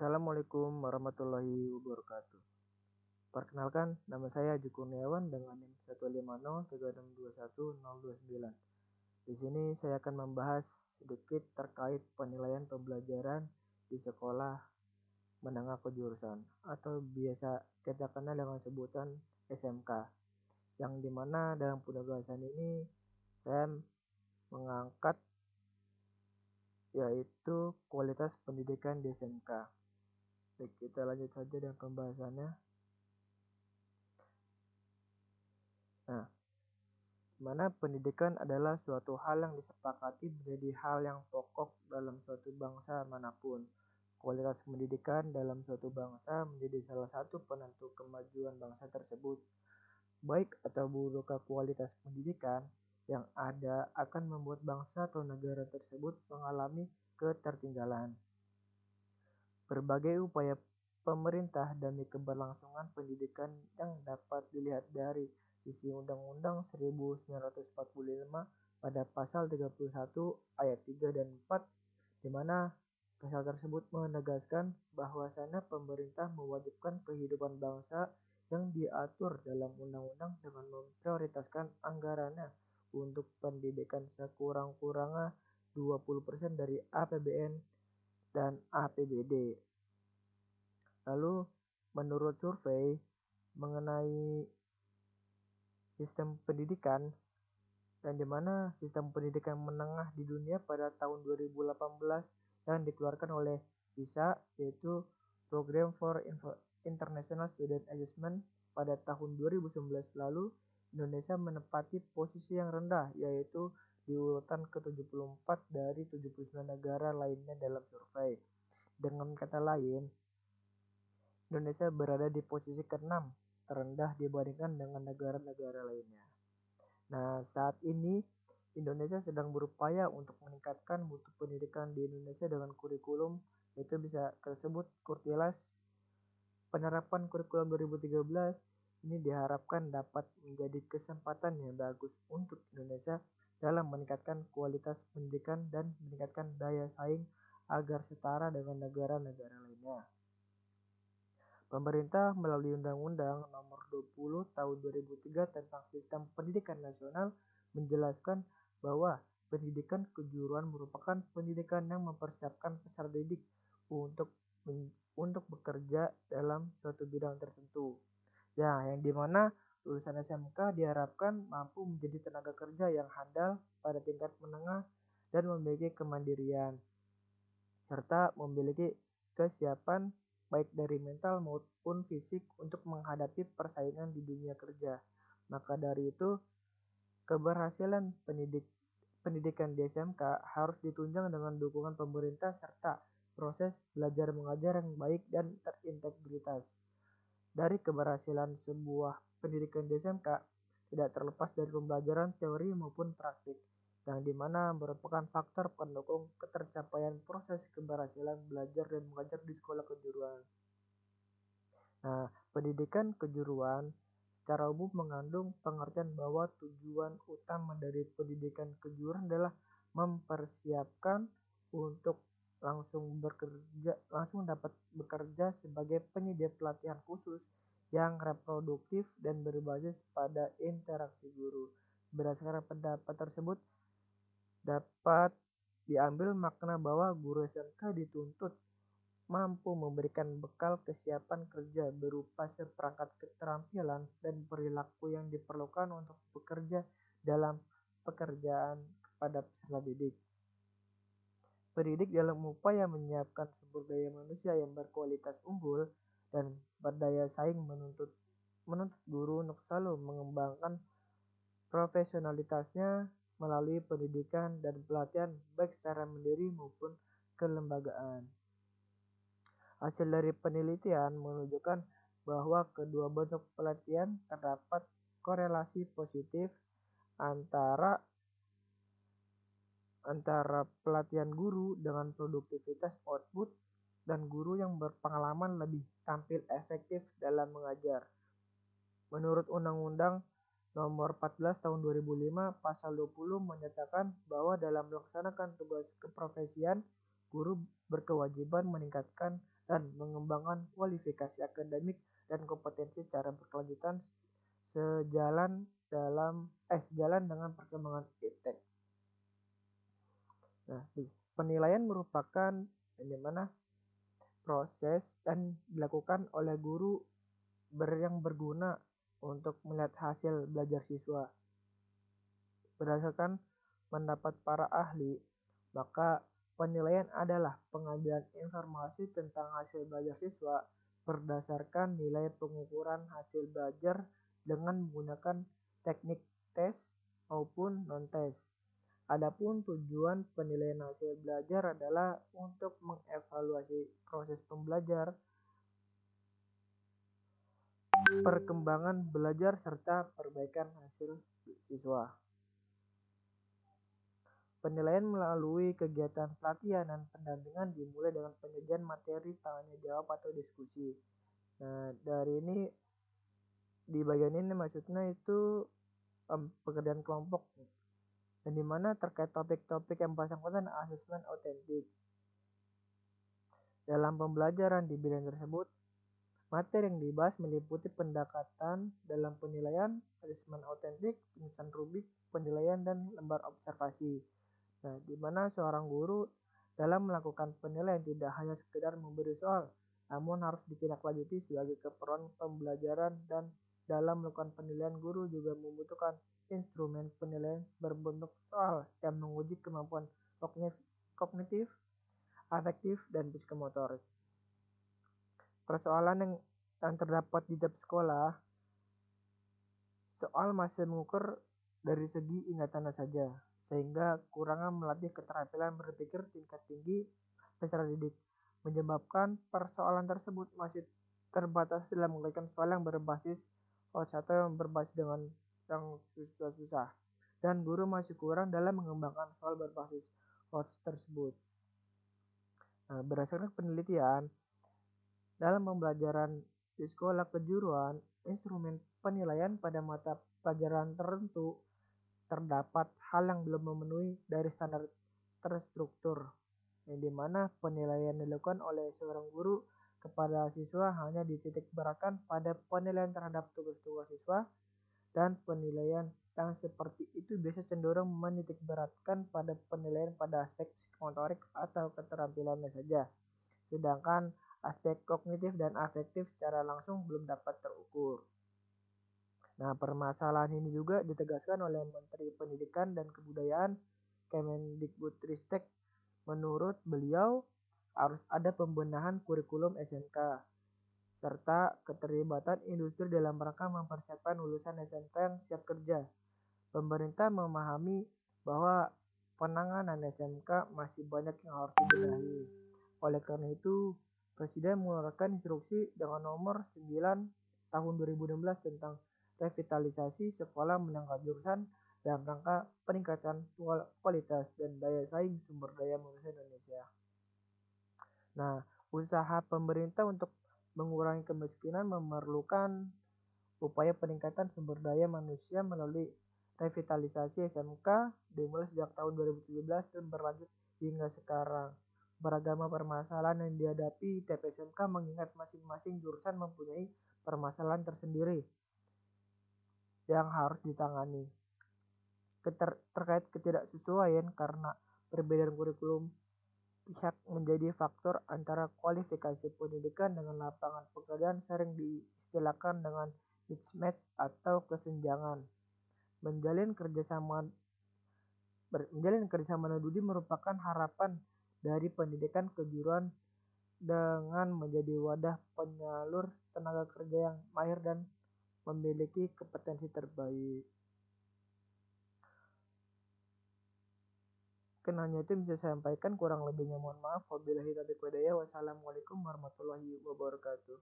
Assalamualaikum warahmatullahi wabarakatuh. Perkenalkan, nama saya Aji Kurniawan dengan NIM 15036210029. Di sini saya akan membahas sedikit terkait penilaian pembelajaran di sekolah menengah kejurusan atau biasa kita kenal dengan sebutan SMK. Yang dimana dalam penugasan ini saya mengangkat yaitu kualitas pendidikan di SMK. Baik, kita lanjut saja dengan pembahasannya. Nah, mana pendidikan adalah suatu hal yang disepakati menjadi hal yang pokok dalam suatu bangsa manapun. Kualitas pendidikan dalam suatu bangsa menjadi salah satu penentu kemajuan bangsa tersebut. Baik atau buruk kualitas pendidikan yang ada akan membuat bangsa atau negara tersebut mengalami ketertinggalan. Berbagai upaya pemerintah demi keberlangsungan pendidikan yang dapat dilihat dari isi Undang-Undang 1945 pada pasal 31 ayat 3 dan 4, di mana pasal tersebut menegaskan bahwasannya pemerintah mewajibkan kehidupan bangsa yang diatur dalam undang-undang dengan memprioritaskan anggarannya untuk pendidikan sekurang-kurangnya 20% dari APBN dan APBD. Lalu menurut survei mengenai sistem pendidikan dan di mana sistem pendidikan menengah di dunia pada tahun 2018 yang dikeluarkan oleh PISA, yaitu Program for International Student Assessment pada tahun 2019 lalu, Indonesia menempati posisi yang rendah, yaitu di urutan ke-74 dari 79 negara lainnya dalam survei. Dengan kata lain, Indonesia berada di posisi ke-6 terendah dibandingkan dengan negara-negara lainnya. Nah, saat ini Indonesia sedang berupaya untuk meningkatkan mutu pendidikan di Indonesia dengan kurikulum, yaitu bisa tersebut Kurtilas. Penerapan kurikulum 2013 ini diharapkan dapat menjadi kesempatan yang bagus untuk Indonesia dalam meningkatkan kualitas pendidikan dan meningkatkan daya saing agar setara dengan negara-negara lainnya. Pemerintah melalui Undang-Undang Nomor 20 Tahun 2003 tentang Sistem Pendidikan Nasional menjelaskan bahwa pendidikan kejuruan merupakan pendidikan yang mempersiapkan peserta didik untuk bekerja dalam suatu bidang tertentu. Ya, yang dimana lulusan SMK diharapkan mampu menjadi tenaga kerja yang handal pada tingkat menengah dan memiliki kemandirian serta memiliki kesiapan baik dari mental maupun fisik untuk menghadapi persaingan di dunia kerja. Maka dari itu, keberhasilan pendidikan di SMK harus ditunjang dengan dukungan pemerintah serta proses belajar mengajar yang baik dan terintegritas. Dari keberhasilan sebuah pendidikan di SMK tidak terlepas dari pembelajaran teori maupun praktik, yang dimana merupakan faktor pendukung ketercapaian proses keberhasilan belajar dan mengajar di sekolah kejuruan. Nah, pendidikan kejuruan secara umum mengandung pengertian bahwa tujuan utama dari pendidikan kejuruan adalah mempersiapkan untuk langsung dapat bekerja sebagai penyedia pelatihan khusus yang reproduktif dan berbasis pada interaksi guru. Berdasarkan pendapat tersebut, dapat diambil makna bahwa guru SMK dituntut mampu memberikan bekal kesiapan kerja berupa seperangkat keterampilan dan perilaku yang diperlukan untuk bekerja dalam pekerjaan kepada peserta didik. Pendidik dalam upaya menyiapkan sumber daya manusia yang berkualitas unggul dan berdaya saing menuntut guru untuk selalu mengembangkan profesionalitasnya melalui pendidikan dan pelatihan baik secara mandiri maupun kelembagaan. Hasil dari penelitian menunjukkan bahwa kedua bentuk pelatihan terdapat korelasi positif antara pelatihan guru dengan produktivitas output dan guru yang berpengalaman lebih tampil efektif dalam mengajar. Menurut Undang-Undang Nomor 14 Tahun 2005 Pasal 20 menyatakan bahwa dalam melaksanakan tugas keprofesian, guru berkewajiban meningkatkan dan mengembangkan kualifikasi akademik dan kompetensi secara berkelanjutan sejalan dengan perkembangan iptek. Nah, penilaian merupakan di mana proses dan dilakukan oleh guru yang berguna untuk melihat hasil belajar siswa. Berdasarkan pendapat para ahli, maka penilaian adalah pengambilan informasi tentang hasil belajar siswa berdasarkan nilai pengukuran hasil belajar dengan menggunakan teknik tes maupun non-tes. Adapun tujuan penilaian hasil belajar adalah untuk mengevaluasi proses pembelajar, perkembangan belajar, serta perbaikan hasil siswa. Penilaian melalui kegiatan pelatihan dan pendampingan dimulai dengan penyajian materi tanya jawab atau diskusi. Nah, dari ini di bagian ini maksudnya itu pekerjaan kelompok, dan dimana terkait topik-topik yang bersangkutan asesmen autentik. Dalam pembelajaran di bidang tersebut, materi yang dibahas meliputi pendekatan dalam penilaian, asesmen autentik, penyusunan rubrik penilaian, dan lembar observasi. Nah, di mana seorang guru dalam melakukan penilaian tidak hanya sekedar memberi soal, namun harus ditindaklanjuti sebagai keperluan pembelajaran, dan dalam melakukan penilaian guru juga membutuhkan instrumen penilaian berbentuk soal yang menguji kemampuan kognitif, afektif, dan psikomotorik. Persoalan yang terdapat di tiap sekolah, soal masih mengukur dari segi ingatannya saja, sehingga kurangnya melatih keterampilan berpikir tingkat tinggi peserta didik, menyebabkan persoalan tersebut masih terbatas dalam mengerjakan soal yang berbasis atau yang berbasis dengan yang susah-susah, dan guru masih kurang dalam mengembangkan soal berbasis tersebut. Nah, berdasarkan penelitian, dalam pembelajaran di sekolah kejuruan, instrumen penilaian pada mata pelajaran tertentu terdapat hal yang belum memenuhi dari standar terstruktur, yang dimana penilaian dilakukan oleh seorang guru kepada siswa hanya dititik beratkan pada penilaian terhadap tugas-tugas siswa, dan penilaian yang seperti itu biasa cenderung menitik beratkan pada penilaian pada aspek psikomotorik atau keterampilannya saja, sedangkan aspek kognitif dan afektif secara langsung belum dapat terukur. Nah, permasalahan ini juga ditegaskan oleh Menteri Pendidikan dan Kebudayaan Kemendikbudristek. Menurut beliau, harus ada pembenahan kurikulum SMK serta keterlibatan industri dalam rangka mempersiapkan lulusan SMK yang siap kerja. Pemerintah memahami bahwa penanganan SMK masih banyak yang harus dibenahi. Oleh karena itu, Presiden mengeluarkan instruksi dengan nomor 9 tahun 2016 tentang revitalisasi sekolah menengah jurusan dalam rangka peningkatan kualitas dan daya saing sumber daya manusia Indonesia. Nah, usaha pemerintah untuk mengurangi kemiskinan memerlukan upaya peningkatan sumber daya manusia melalui revitalisasi SMK dimulai sejak tahun 2017 dan berlanjut hingga sekarang. Beragam permasalahan yang dihadapi TPSMK mengingat masing-masing jurusan mempunyai permasalahan tersendiri yang harus ditangani. Terkait ketidaksesuaian karena perbedaan kurikulum, pihak menjadi faktor antara kualifikasi pendidikan dengan lapangan pekerjaan sering diistilahkan dengan mismatch atau kesenjangan. Menjalin kerjasama Nadudi merupakan harapan dari pendidikan kejuruan dengan menjadi wadah penyalur tenaga kerja yang mahir dan memiliki kompetensi terbaik. Hanya itu bisa saya sampaikan, kurang lebihnya mohon maaf. Wabillahi taufiq walhidayah. Wassalamualaikum warahmatullahi wabarakatuh.